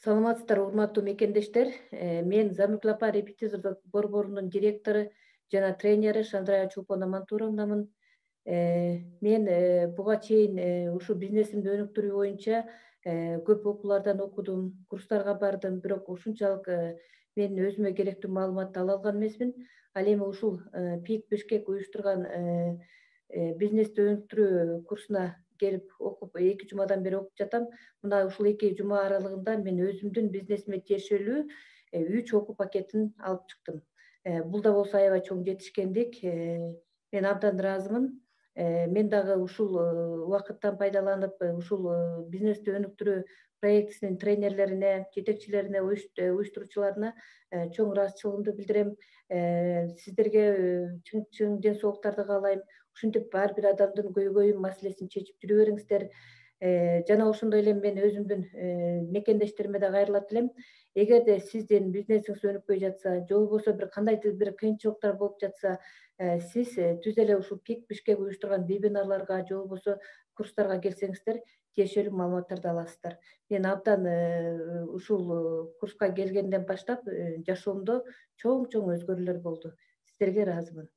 Саламатсыздар, урматтуу мекендештер. Мен Замиклапа репетитордук борборунун директору жана тренери Шандрая Чулпон Амантуровнамын. Мен буга чейин ушу бизнесимди өнүктүрүү боюнча көп окуулардан окудум, курстарга бардым, бирок ушунчалык мен өзүмө керектүү маалыматты ала алган эмесмин. Ал эми ушул ПИК Бишкек уюштурган бизнести өнүктүрүү курсуна келип окуп, 2 жумадан бери окуп жатам. Мына ушул 2 жума аралыгында мен өзүмдүн бизнесиме тиешелүү 3 окуу пакетин алып чыктым. Бул да болсо аябай чоң жетишкендик. Мен абдан ыраазымын. Мен дагы ушул убакыттан пайдаланып, ушул бизнести өнүктүрүү проектисинин тренерлерине, жетекчилерине, уюштуруучуларына чоң ыраазычылыгымды билдирем. Сиздерге чың ден соолуктарды каалайм. Ушинтип ар бир адамдын көйгөйүн, маселесин чечип жүрө бериңиздер. Жана ошондой эле мен өзүмдүн мекендештериме да кайрылат элем. Эгерде сиздин бизнесиңиз өнүкпөй жатса, же болбосо бир кандайдыр бир кыйынчылыктар болуп жатса, сиз түз эле ушул ПИК Бишкек уюштурган вебинарларга же болбосо курстарга келсеңиздер, тиешелүү маалыматтарды аласыздар. Мен абдан ушул курска келгенден баштап жашоомдо чоң өзгөрүүлөр болду. Сиздерге ыраазымын.